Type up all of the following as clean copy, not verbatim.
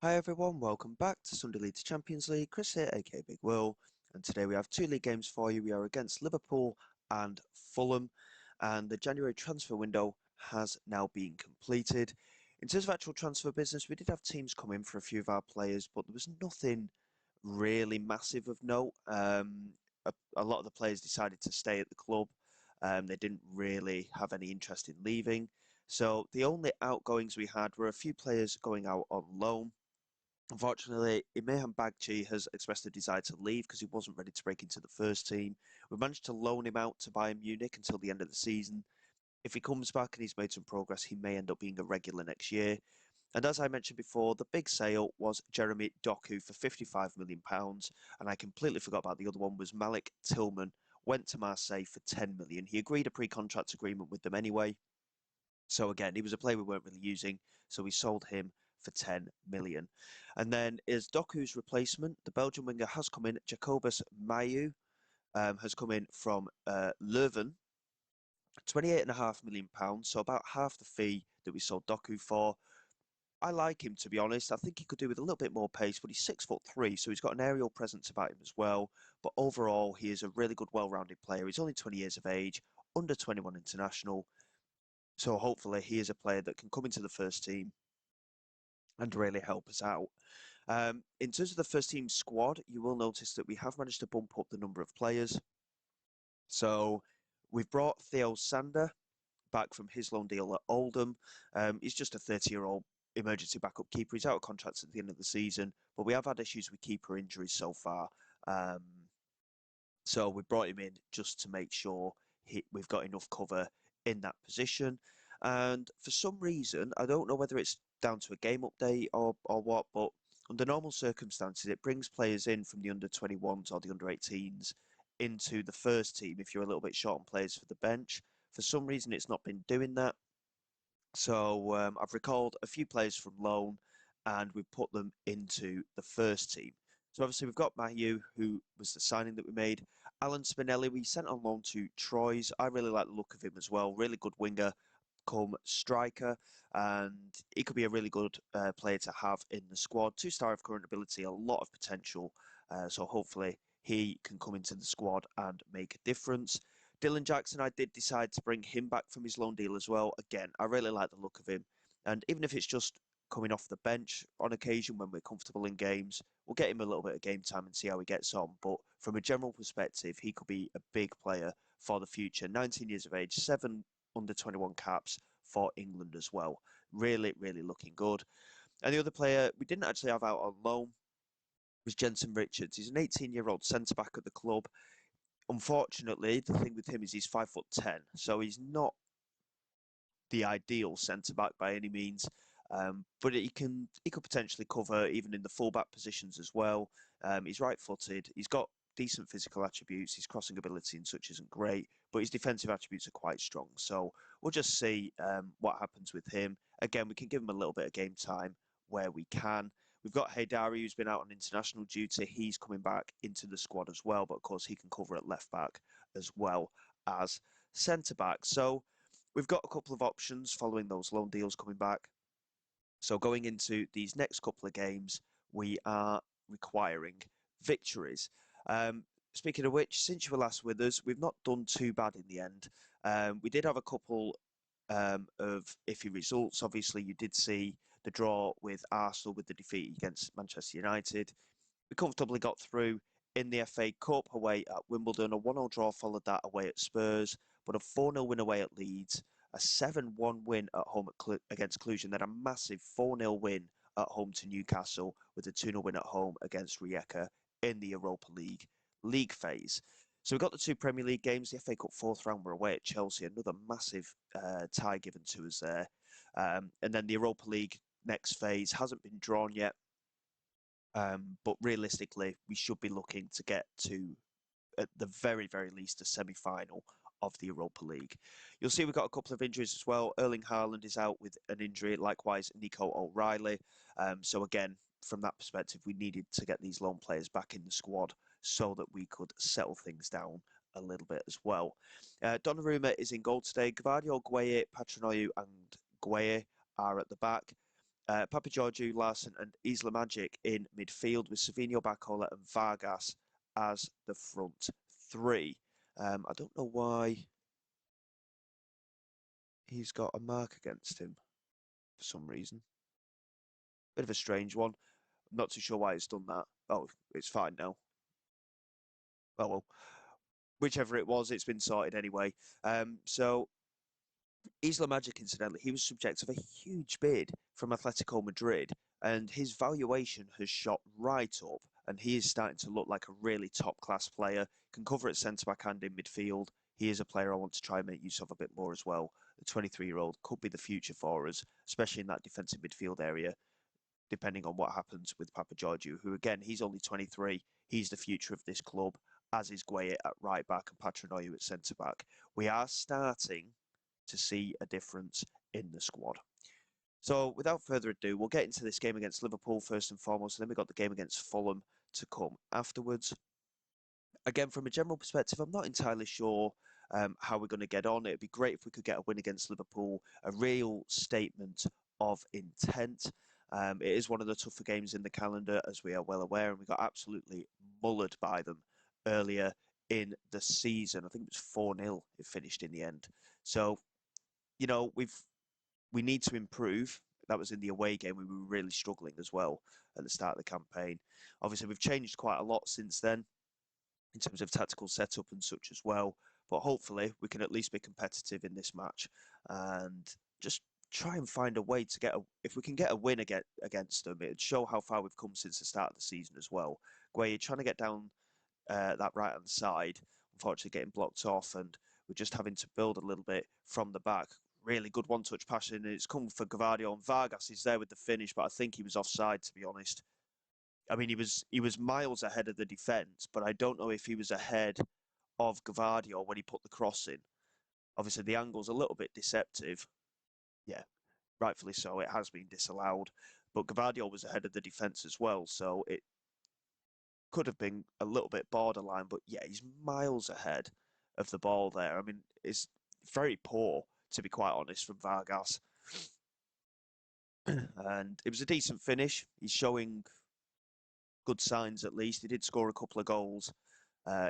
Hi everyone, welcome back to Sunday League to Champions League. Chris here, aka Big Will, and today we have two league games for you. We are against Liverpool and Fulham, and the January transfer window has now been completed. In terms of actual transfer business, we did have teams come in for a few of our players, but there was nothing really massive of note. A lot of the players decided to stay at the club. They didn't really have any interest in leaving. So the only outgoings we had were a few players going out on loan. Unfortunately, Imehan Bagchi has expressed a desire to leave because he wasn't ready to break into the first team. We managed to loan him out to Bayern Munich until the end of the season. If he comes back and he's made some progress, he may end up being a regular next year. And as I mentioned before, the big sale was Jeremy Doku for £55 million. And I completely forgot about the other one was Malik Tillman, went to Marseille for 10 million. He agreed a pre-contract agreement with them anyway. So again, he was a player we weren't really using, so we sold him for 10 million. And then is Doku's replacement, the Belgian winger has come in, Jacobus Mayu, has come in from Leuven, £28.5 million, so about half the fee that we sold Doku for. I like him, to be honest. I think he could do with a little bit more pace, but he's 6'3", so he's got an aerial presence about him as well. But overall, he is a really good, well-rounded player. He's only 20 years of age, under 21 international. So hopefully he is a player that can come into the first team and really help us out. In terms of the first team squad, you will notice that we have managed to bump up the number of players. So we've brought Theo Sander back from his loan deal at Oldham. He's just a 30-year-old emergency backup keeper. He's out of contract at the end of the season, but we have had issues with keeper injuries so far. Um, so we brought him in just to make sure we've got enough cover in that position. And for some reason, I don't know whether it's down to a game update or what, but under normal circumstances, it brings players in from the under 21s or the under 18s into the first team if you're a little bit short on players for the bench. For some reason, it's not been doing that. So I've recalled a few players from loan and we've put them into the first team. So obviously we've got Mahieu, who was the signing that we made. Alan Spinelli, we sent on loan to Troyes. I really like the look of him as well. Really good winger, come striker, and he could be a really good player to have in the squad. 2-star of current ability, a lot of potential. So hopefully he can come into the squad and make a difference. Dylan Jackson, I did decide to bring him back from his loan deal as well. Again, I really like the look of him. And even if it's just coming off the bench on occasion when we're comfortable in games, we'll get him a little bit of game time and see how he gets on. But from a general perspective, he could be a big player for the future. 19 years of age, 7 under 21 caps for England as well. Really, really looking good. And the other player we didn't actually have out on loan was Jensen Richards. He's an 18-year-old centre back at the club. Unfortunately, the thing with him is he's 5'10", so he's not the ideal centre back by any means. But he could potentially cover even in the fullback positions as well. He's right-footed. He's got decent physical attributes. His crossing ability and such isn't great, but his defensive attributes are quite strong. So we'll just see what happens with him. Again, we can give him a little bit of game time where we can. We've got Haydari, who's been out on international duty. He's coming back into the squad as well, but of course he can cover at left back as well as centre back. So we've got a couple of options following those loan deals coming back. So going into these next couple of games, we are requiring victories. Speaking of which, since you were last with us, we've not done too bad in the end. We did have a couple of iffy results. Obviously, you did see the draw with Arsenal with the defeat against Manchester United. We comfortably got through in the FA Cup away at Wimbledon. A 1-0 draw followed that away at Spurs, but a 4-0 win away at Leeds, a 7-1 win at home against Cluj, and then a massive 4-0 win at home to Newcastle with a 2-0 win at home against Rijeka in the Europa League phase. So we got the two Premier League games. The FA Cup fourth round were away at Chelsea, another massive tie given to us there. And then the Europa League next phase hasn't been drawn yet. But realistically, we should be looking to get to, at the very, very least, a semi-final of the Europa League. You'll see we've got a couple of injuries as well. Erling Haaland is out with an injury, likewise Nico O'Reilly. So again, from that perspective, we needed to get these loan players back in the squad so that we could settle things down a little bit as well. Donnarumma is in goal today. Gvardiol, Gueye, Patrinoiu and Gueye are at the back. Papageorgiou, Larson, and Isla Magic in midfield with Savinho, Barcola, and Vargas as the front three. I don't know why he's got a mark against him for some reason. Bit of a strange one. I'm not too sure why it's done that. Oh, it's fine now. Oh well, whichever it was, it's been sorted anyway. So Isla Magic, incidentally, he was subject of a huge bid from Atletico Madrid, and his valuation has shot right up, and he is starting to look like a really top-class player. Can cover at centre-back and in midfield. He is a player I want to try and make use of a bit more as well. The 23-year-old could be the future for us, especially in that defensive midfield area, depending on what happens with Papageorgiou, who, again, he's only 23. He's the future of this club, as is Gueye at right back and Patrinoyu at centre-back. We are starting to see a difference in the squad. So without further ado, we'll get into this game against Liverpool first and foremost, and then we've got the game against Fulham to come afterwards. Again, from a general perspective, I'm not entirely sure how we're going to get on. It'd be great if we could get a win against Liverpool, a real statement of intent. It is one of the tougher games in the calendar, as we are well aware, and we got absolutely mullered by them earlier in the season. I think it was 4-0 it finished in the end. So, you know, we need to improve. That was in the away game. We were really struggling as well at the start of the campaign. Obviously, we've changed quite a lot since then in terms of tactical setup and such as well. But hopefully, we can at least be competitive in this match and just try and find a way to get a. If we can get a win against them, it'd show how far we've come since the start of the season as well. Where you're trying to get down that right hand side, unfortunately getting blocked off, and we're just having to build a little bit from the back. Really good one-touch passing, and it's come for Gavardio, and Vargas is there with the finish, but I think he was offside, to be honest. I mean, he was miles ahead of the defence, but I don't know if he was ahead of Gavardio when he put the cross in. Obviously, the angle's a little bit deceptive. Yeah, rightfully so. It has been disallowed, but Gavardio was ahead of the defence as well, so it could have been a little bit borderline. But yeah, he's miles ahead of the ball there. I mean, it's very poor, to be quite honest, from Vargas. And it was a decent finish. He's showing good signs at least. He did score a couple of goals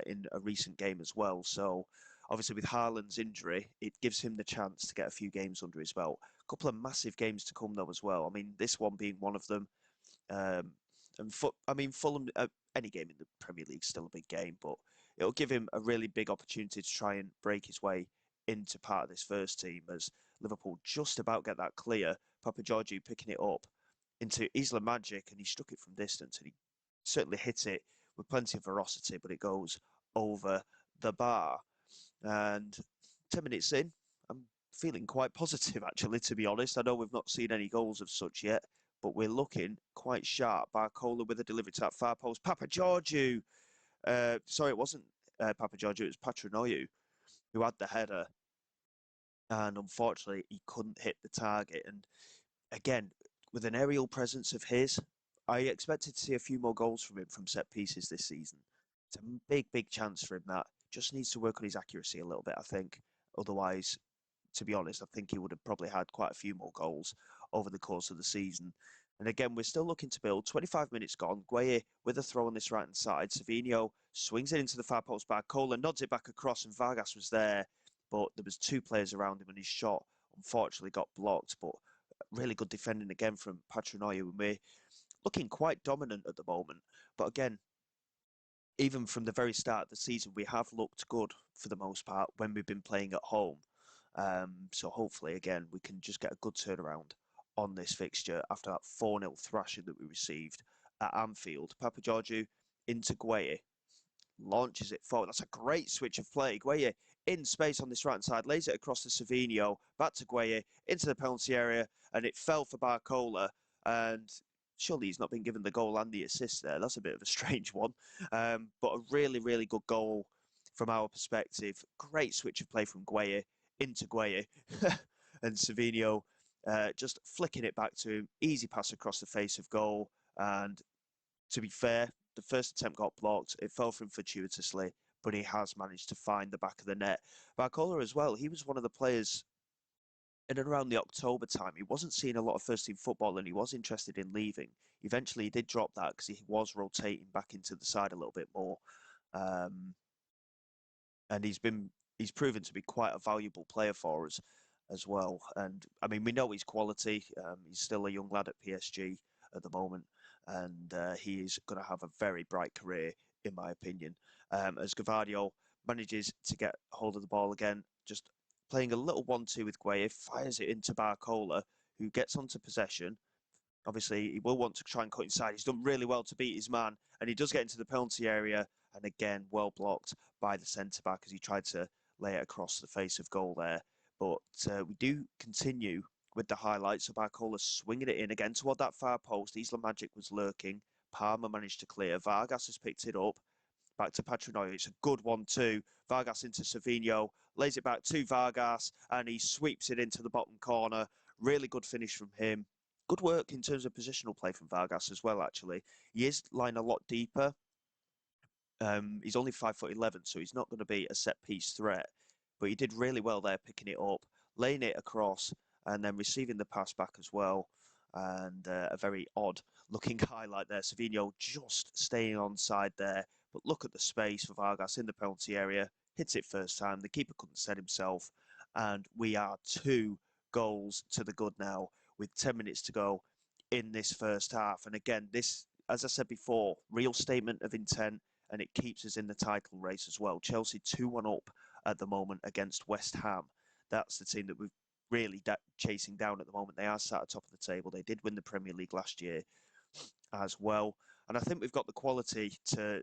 in a recent game as well. So obviously with Haaland's injury, it gives him the chance to get a few games under his belt. A couple of massive games to come though as well. I mean, this one being one of them. Um, I mean, Fulham, any game in the Premier League is still a big game, but it'll give him a really big opportunity to try and break his way into part of this first team as Liverpool just about get that clear. Papageorgiou picking it up into Isla Magic, and he struck it from distance, and he certainly hit it with plenty of ferocity, but it goes over the bar. And 10 minutes in, I'm feeling quite positive, actually, to be honest. I know we've not seen any goals of such yet, but we're looking quite sharp. Barcola with a delivery to that far post. Papageorgiou. Sorry, it wasn't Papageorgiou, it was Patrinoyu who had the header. And unfortunately, he couldn't hit the target. And again, with an aerial presence of his, I expected to see a few more goals from him from set pieces this season. It's a big, big chance for him that just needs to work on his accuracy a little bit, I think. Otherwise, to be honest, I think he would have probably had quite a few more goals over the course of the season. And again, we're still looking to build. 25 minutes gone. Gueye with a throw on this right hand side. Savinho swings it into the far post by Cola, nods it back across, and Vargas was there, but there was two players around him, and his shot unfortunately got blocked. But really good defending again from Patrinoyu, and we're looking quite dominant at the moment. But again, even from the very start of the season, we have looked good for the most part when we've been playing at home. So hopefully, again, we can just get a good turnaround on this fixture after that 4-0 thrashing that we received at Anfield. Papageorgiou into Gueye, launches it forward. That's a great switch of play. Gueye in space on this right side, lays it across to Savinho, back to Gueye, into the penalty area, and it fell for Barcola. And surely he's not been given the goal and the assist there. That's a bit of a strange one. But a really, really good goal from our perspective. Great switch of play from Gueye into Gueye. And Savinho just flicking it back to him. Easy pass across the face of goal. And to be fair, the first attempt got blocked. It fell for him fortuitously, but he has managed to find the back of the net. Barcola as well, he was one of the players in and around the October time, he wasn't seeing a lot of first team football and he was interested in leaving. Eventually, he did drop that because he was rotating back into the side a little bit more. Um, and he's proven to be quite a valuable player for us as well. And I mean, we know his quality. He's still a young lad at PSG at the moment, and he is going to have a very bright career, in my opinion. As Gavadio manages to get hold of the ball again, just playing a little 1-2 with Gueye, fires it into Barcola, who gets onto possession. Obviously, he will want to try and cut inside. He's done really well to beat his man, and he does get into the penalty area, and again, well blocked by the centre back as he tried to lay it across the face of goal there. But we do continue with the highlights of Barcola swinging it in again toward that far post. Isla Magic was lurking. Palmer managed to clear. Vargas has picked it up. Back to Patrinoy. It's a good one too. Vargas into Savinho. Lays it back to Vargas, and he sweeps it into the bottom corner. Really good finish from him. Good work in terms of positional play from Vargas as well, actually. He is lying a lot deeper. He's only 5'11", so he's not going to be a set piece threat. But he did really well there, picking it up, laying it across, and then receiving the pass back as well. And a very odd looking highlight there. Savinho just staying on side there. But look at the space for Vargas in the penalty area. Hits it first time. The keeper couldn't set himself. And we are 2 goals to the good now with 10 minutes to go in this first half. And again, this, as I said before, real statement of intent, and it keeps us in the title race as well. Chelsea 2-1 up at the moment against West Ham. That's the team that we're really chasing down at the moment. They are sat at top of the table. They did win the Premier League last year as well. And I think we've got the quality to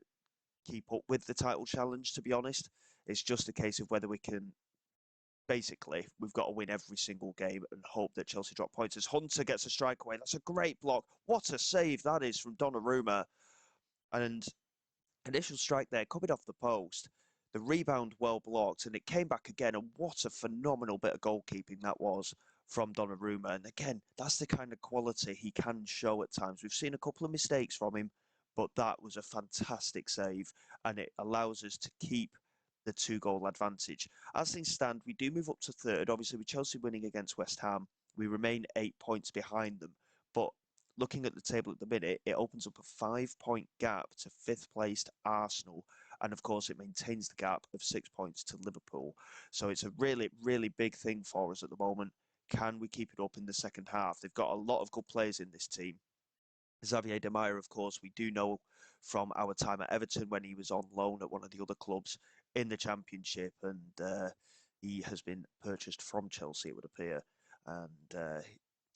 keep up with the title challenge, to be honest. It's just a case of whether we can. Basically, we've got to win every single game and hope that Chelsea drop points. As Hunter gets a strike away, that's a great block. What a save that is from Donnarumma. And initial strike there, coming off the post. The rebound well blocked, and it came back again. And what a phenomenal bit of goalkeeping that was from Donnarumma. And again, that's the kind of quality he can show at times. We've seen a couple of mistakes from him, but that was a fantastic save, and it allows us to keep the 2-goal advantage. As things stand, we do move up to third. Obviously, with Chelsea winning against West Ham, we remain 8 points behind them. But looking at the table at the minute, it opens up a 5-point gap to fifth placed Arsenal. And of course, it maintains the gap of 6 points to Liverpool. So it's a really, really big thing for us at the moment. Can we keep it up in the second half? They've got a lot of good players in this team. Xavier De Meyer, of course, we do know from our time at Everton when he was on loan at one of the other clubs in the Championship, and he has been purchased from Chelsea, it would appear. And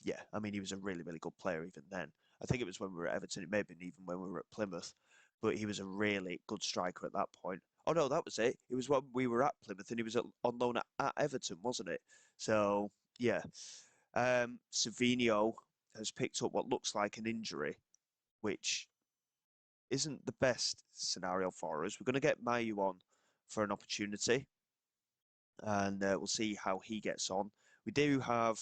yeah, I mean, he was a really, really good player even then. I think it was when we were at Everton. It may have been even when we were at Plymouth, but he was a really good striker at that point. Oh no, that was it. It was when we were at Plymouth, and he was on loan at Everton, wasn't it? So yeah, Savinho has picked up what looks like an injury, which isn't the best scenario for us. We're going to get Mayu on for an opportunity, and we'll see how he gets on. We do have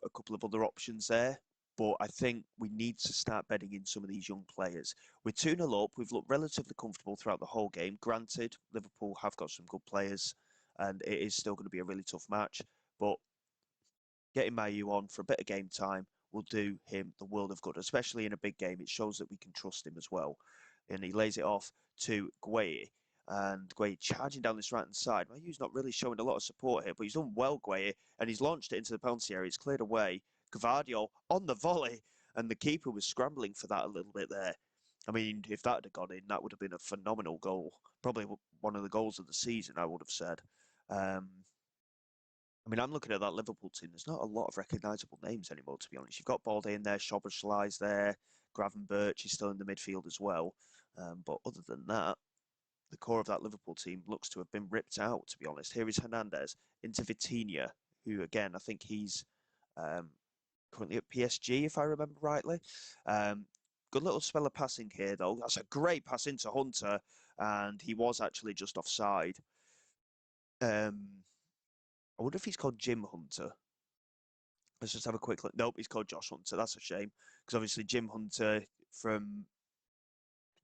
a couple of other options there, but I think we need to start betting in some of these young players. We're 2-0 up. We've looked relatively comfortable throughout the whole game. Granted, Liverpool have got some good players, and it is still going to be a really tough match, but getting Mayu on for a bit of game time will do him the world of good, especially in a big game. It shows that we can trust him as well. And he lays it off to Gueye. And Gueye charging down this right-hand side. Mayu's not really showing a lot of support here, but he's done well, Gueye. And he's launched it into the penalty area. It's cleared away. Gavadio on the volley. And the keeper was scrambling for that a little bit there. I mean, if that had gone in, that would have been a phenomenal goal. Probably one of the goals of the season, I would have said. I mean, I'm looking at that Liverpool team. There's not a lot of recognisable names anymore, to be honest. You've got Balde in there, Szoboszlai's there, Gravenberch is still in the midfield as well. But other than that, the core of that Liverpool team looks to have been ripped out, to be honest. Here is Hernandez into Vitinha, who, again, I think he's currently at PSG, if I remember rightly. Good little spell of passing here, though. That's a great pass into Hunter, and he was actually just offside. I wonder if he's called Jim Hunter. Let's just have a quick look. Nope, he's called Josh Hunter. That's a shame. Because obviously Jim Hunter from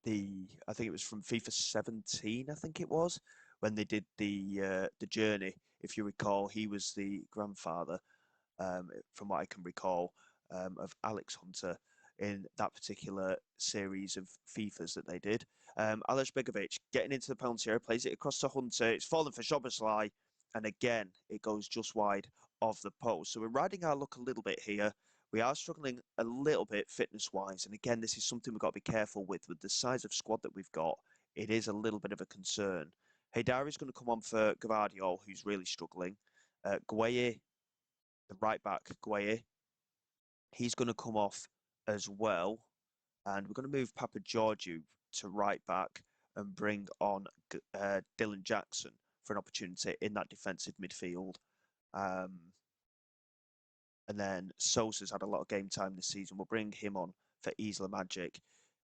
I think it was from FIFA 17, I think it was, when they did the journey. If you recall, he was the grandfather. from what I can recall, of Alex Hunter in that particular series of FIFAs that they did. Aleš Begovic getting into the penalty area, plays it across to Hunter. It's fallen for Szoboszlai, and again, it goes just wide of the post. So we're riding our luck a little bit here. We are struggling a little bit fitness-wise, and again, this is something we've got to be careful with the size of squad that we've got. It is a little bit of a concern. Heydari's going to come on for Gvardiol, who's really struggling. Gueye, the right back, Gueye, he's going to come off as well. And we're going to move Papa Georgiou to right back and bring on Dylan Jackson for an opportunity in that defensive midfield. And then Sosa's had a lot of game time this season. We'll bring him on for Isla Magic.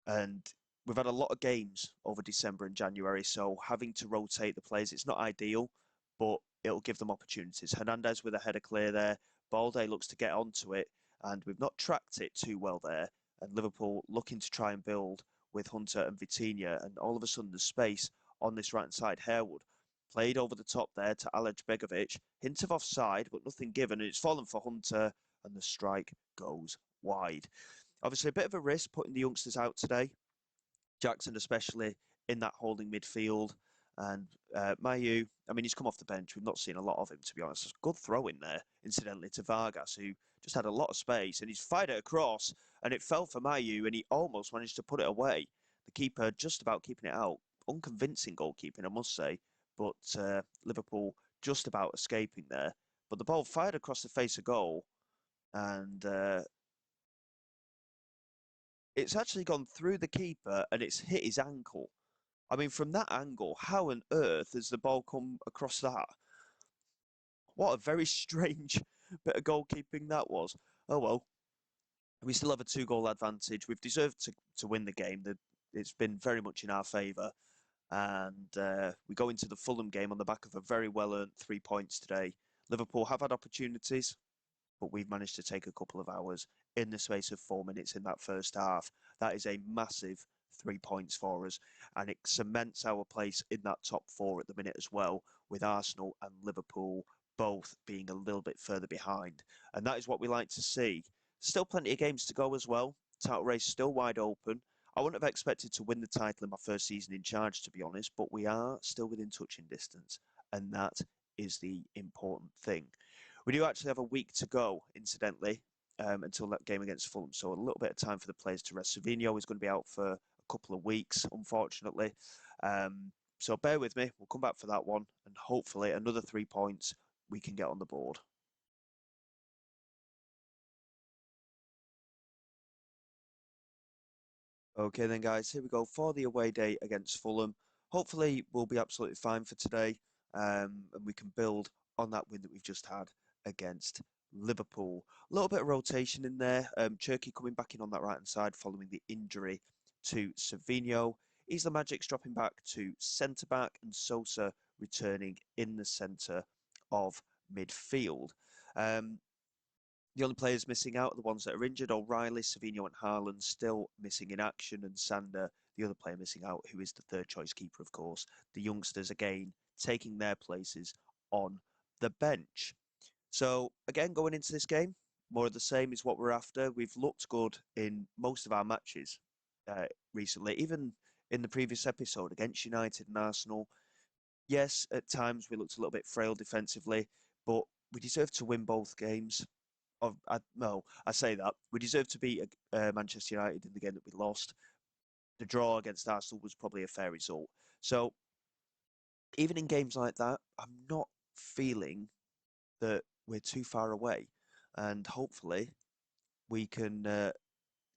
And we've had a lot of games over December and January, so having to rotate the players, it's not ideal, but it'll give them opportunities. Hernandez with a header clear there. Balde looks to get onto it, and we've not tracked it too well there. And Liverpool looking to try and build with Hunter and Vitinha, and all of a sudden there's space on this right-hand side. Harewood played over the top there to Alej Begovic. Hint of offside, but nothing given, and it's fallen for Hunter, and the strike goes wide. Obviously, a bit of a risk putting the youngsters out today. Jackson, especially in that holding midfield. And Mayu, I mean, he's come off the bench. We've not seen a lot of him, to be honest. Good throw in there, incidentally, to Vargas, who just had a lot of space. And he's fired it across, and it fell for Mayu, and he almost managed to put it away. The keeper just about keeping it out. Unconvincing goalkeeping, I must say. But Liverpool just about escaping there. But the ball fired across the face of goal, and it's actually gone through the keeper and it's hit his ankle. I mean, from that angle, how on earth has the ball come across that? What a very strange bit of goalkeeping that was. Oh well, we still have a 2-goal advantage. We've deserved to win the game. It's been very much in our favour. And we go into the Fulham game on the back of a very well-earned 3 points today. Liverpool have had opportunities, but we've managed to take a couple of hours in the space of 4 minutes in that first half. That is a massive 3 points for us, and it cements our place in that top 4 at the minute as well, with Arsenal and Liverpool both being a little bit further behind. And that is what we like to see. Still plenty of games to go as well. Title race still wide open. I wouldn't have expected to win the title in my first season in charge, to be honest, but we are still within touching distance, and that is the important thing. We do actually have a week to go, incidentally, until that game against Fulham. So a little bit of time for the players to rest. Savinho is going to be out for a couple of weeks, unfortunately. So bear with me. We'll come back for that one. And hopefully another 3 points we can get on the board. Okay then, guys, here we go for the away day against Fulham. Hopefully we'll be absolutely fine for today, and we can build on that win that we've just had against Liverpool. A little bit of rotation in there. Cherky coming back in on that right-hand side following the injury to Savinho. Isla Magic's dropping back to centre-back, and Sosa returning in the centre of midfield. The only players missing out are the ones that are injured. O'Reilly, Savinho and Haaland still missing in action, and Sander, the other player missing out, who is the third choice keeper, of course. The youngsters, again, taking their places on the bench. So, again, going into this game, more of the same is what we're after. We've looked good in most of our matches recently, even in the previous episode against United and Arsenal. Yes, at times we looked a little bit frail defensively, but we deserve to win both games. No, I say that. We deserve to beat Manchester United in the game that we lost. The draw against Arsenal was probably a fair result. So even in games like that, I'm not feeling that we're too far away. And hopefully we can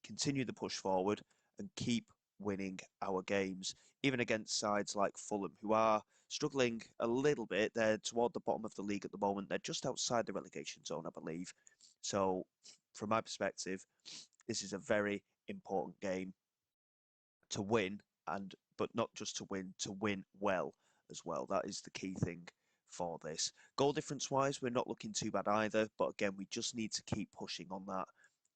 continue the push forward and keep winning our games, even against sides like Fulham, who are struggling a little bit. They're toward the bottom of the league at the moment. They're just outside the relegation zone, I believe. So, from my perspective, this is a very important game to win, and but not just to win well as well. That is the key thing for this. Goal difference wise, we're not looking too bad either, but again, we just need to keep pushing on that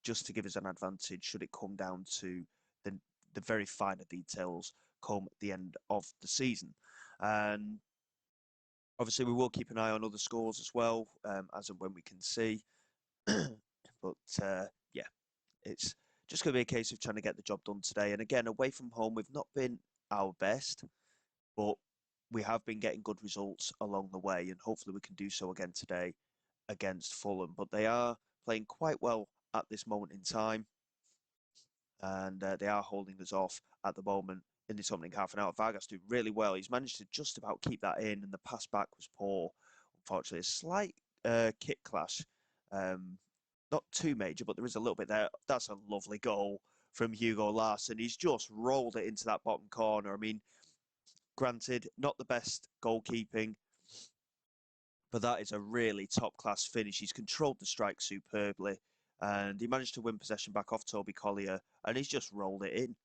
just to give us an advantage should it come down to the very finer details come the end of the season. And obviously, we will keep an eye on other scores as well, as and when we can see. But yeah, it's just going to be a case of trying to get the job done today. And again, away from home, we've not been our best, but we have been getting good results along the way, and hopefully we can do so again today against Fulham. But they are playing quite well at this moment in time, and they are holding us off at the moment in this opening half an hour. Vargas doing really well. He's managed to just about keep that in, and the pass back was poor. Unfortunately, a slight kick clash. Not too major, but there is a little bit there. That's a lovely goal from Hugo Larsson. He's just rolled it into that bottom corner. I mean, granted, not the best goalkeeping, but that is a really top class finish. He's controlled the strike superbly, and he managed to win possession back off Toby Collier, and he's just rolled it in.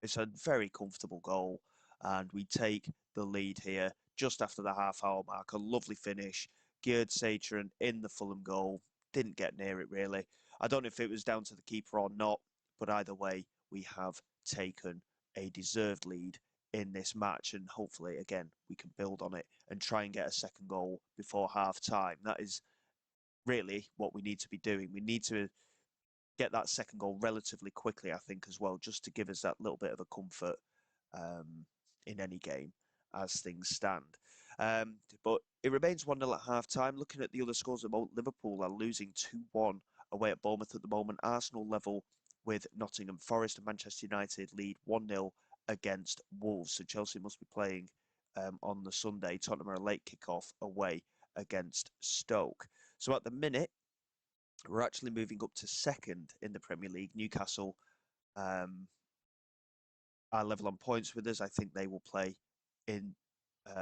It's a very comfortable goal, and we take the lead here just after the half-hour mark. A lovely finish. Gerd Satran in the Fulham goal. Didn't get near it, really. I don't know if it was down to the keeper or not, but either way, we have taken a deserved lead in this match, and hopefully, again, we can build on it and try and get a second goal before half-time. That is really what we need to be doing. We need to get that second goal relatively quickly, I think, as well, just to give us that little bit of a comfort um, in any game as things stand. But it remains 1-0 at half time. Looking at the other scores at the moment, Liverpool are losing 2-1 away at Bournemouth at the moment. Arsenal level with Nottingham Forest, and Manchester United lead 1-0 against Wolves. So Chelsea must be playing on the Sunday. Tottenham are a late kick-off away against Stoke. So at the minute, we're actually moving up to second in the Premier League. Newcastle um, are level on points with us. I think they will play in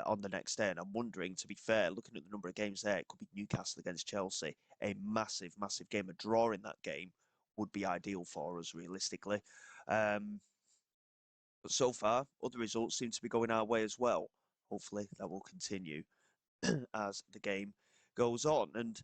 on the next day. And I'm wondering, to be fair, looking at the number of games there, it could be Newcastle against Chelsea. A massive, massive game. A draw in that game would be ideal for us, realistically. Um, but so far, other results seem to be going our way as well. Hopefully, that will continue as the game goes on. And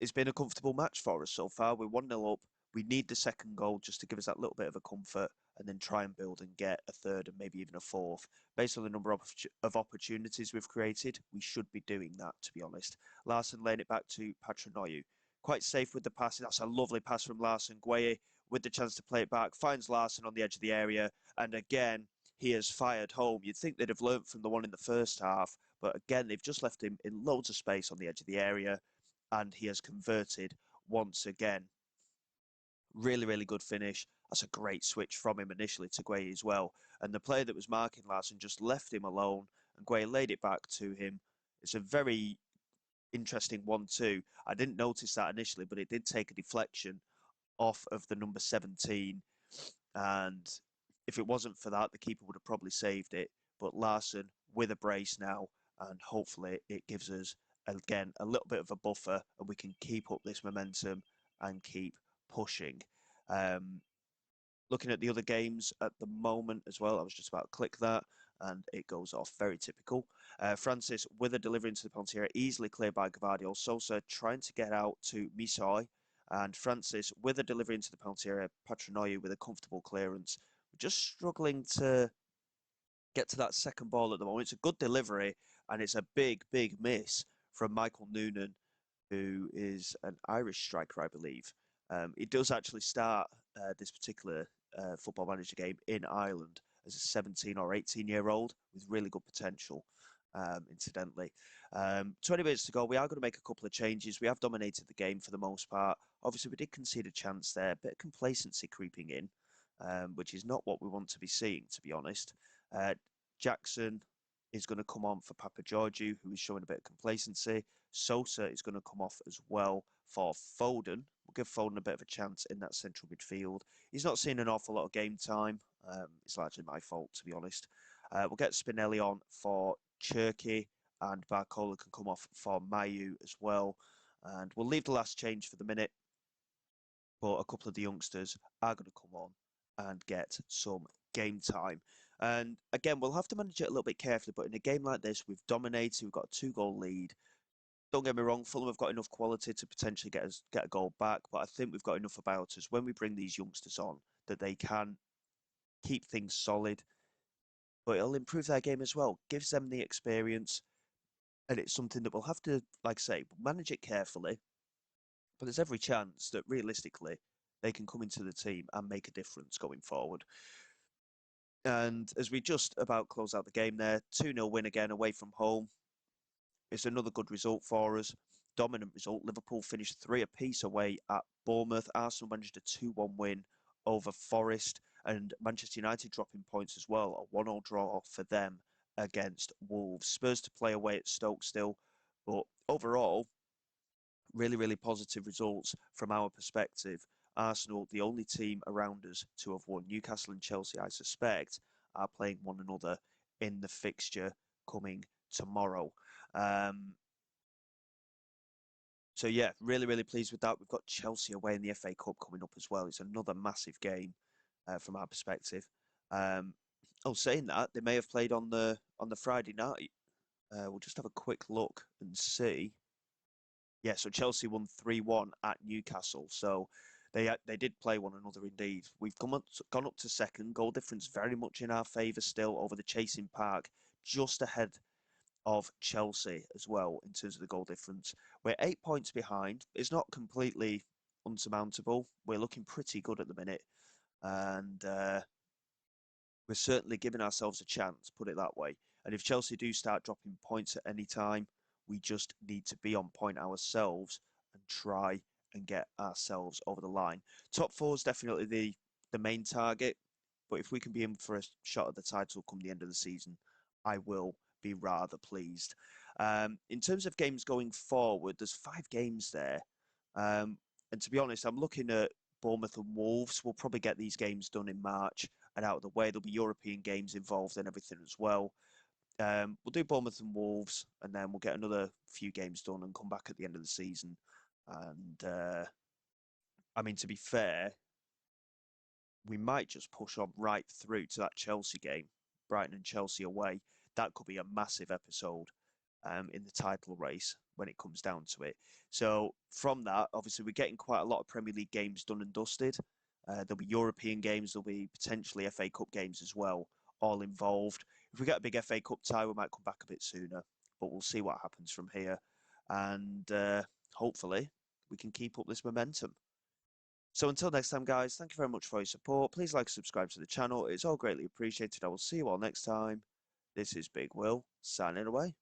it's been a comfortable match for us so far. We're 1-0 up. We need the second goal just to give us that little bit of a comfort, and then try and build and get a third and maybe even a fourth. Based on the number of opportunities we've created, we should be doing that, to be honest. Larsson laying it back to Patrinoyu. Quite safe with the pass. That's a lovely pass from Larsson. Gueye with the chance to play it back, finds Larsson on the edge of the area, and again, he has fired home. You'd think they'd have learnt from the one in the first half, but again, they've just left him in loads of space on the edge of the area, and he has converted once again. Really, really good finish. That's a great switch from him initially to Gueye as well. And the player that was marking Larsson just left him alone, and Gueye laid it back to him. It's a very interesting 1-2. I didn't notice that initially, but it did take a deflection off of the number 17. And if it wasn't for that, the keeper would have probably saved it. But Larsson with a brace now, and hopefully it gives us, again, a little bit of a buffer, and we can keep up this momentum and keep pushing. Um, Looking at the other games at the moment as well, I was just about to click that, and it goes off. Very typical. Francis with a delivery into the penalty area, easily cleared by Gvardiol. Sosa trying to get out to Misoi, and Francis with a delivery into the penalty area. Patrinoyu with a comfortable clearance. We're just struggling to get to that second ball at the moment. It's a good delivery, and it's a big, big miss from Michael Noonan, who is an Irish striker, I believe. He does actually start this particular football manager game in Ireland as a 17 or 18-year-old with really good potential, incidentally. 20 minutes to go. We are going to make a couple of changes. We have dominated the game for the most part. Obviously, we did concede a chance there. A bit of complacency creeping in, which is not what we want to be seeing, to be honest. Jackson is going to come on for Papa Georgiou, who is showing a bit of complacency. Sosa is going to come off as well for Foden. We'll give Foden a bit of a chance in that central midfield. He's not seen an awful lot of game time. It's largely my fault, to be honest. We'll get Spinelli on for Cherky, and Barcola can come off for Mayu as well. And we'll leave the last change for the minute, but a couple of the youngsters are going to come on and get some game time. And again, we'll have to manage it a little bit carefully, but in a game like this, we've dominated, we've got a 2-goal lead. Don't get me wrong, Fulham have got enough quality to potentially get a goal back, but I think we've got enough about us when we bring these youngsters on that they can keep things solid, but it'll improve their game as well. Gives them the experience, and it's something that we'll have to, like I say, manage it carefully. But there's every chance that realistically they can come into the team and make a difference going forward. And as we just about close out the game there, 2-0 win again away from home. It's another good result for us. Dominant result. Liverpool finished 3 apiece away at Bournemouth. Arsenal managed a 2-1 win over Forest. And Manchester United dropping points as well. A 1-0 draw for them against Wolves. Spurs to play away at Stoke still. But overall, really positive results from our perspective. Arsenal, the only team around us to have won. Newcastle and Chelsea, I suspect, are playing one another in the fixture coming tomorrow. Um, so yeah, really pleased with that. We've got Chelsea away in the FA Cup coming up as well. It's another massive game from our perspective. Um, saying that, they may have played on the Friday night. We'll just have a quick look and see. Yeah, so Chelsea won 3-1 at Newcastle. So they did play one another indeed. We've gone up to second. Goal difference very much in our favour still over the chasing park, just ahead of Chelsea as well in terms of the goal difference. We're 8 points behind. It's not completely unsurmountable. We're looking pretty good at the minute. And we're certainly giving ourselves a chance, put it that way. And if Chelsea do start dropping points at any time, we just need to be on point ourselves and try and get ourselves over the line. Top four is definitely the main target, but if we can be in for a shot at the title come the end of the season, I will be rather pleased. In terms of games going forward, there's 5 games there. And to be honest, I'm looking at Bournemouth and Wolves. We'll probably get these games done in March and out of the way. There'll be European games involved and everything as well. We'll do Bournemouth and Wolves, and then we'll get another few games done and come back at the end of the season. And I mean, to be fair, we might just push on right through to that Chelsea game, Brighton and Chelsea away. That could be a massive episode in the title race when it comes down to it. So from that, obviously, we're getting quite a lot of Premier League games done and dusted. There'll be European games, there'll be potentially FA Cup games as well, all involved. If we get a big FA Cup tie, we might come back a bit sooner, but we'll see what happens from here. And hopefully, we can keep up this momentum. So until next time, guys, thank you very much for your support. Please like and subscribe to the channel. It's all greatly appreciated. I will see you all next time. This is Big Will, signing away.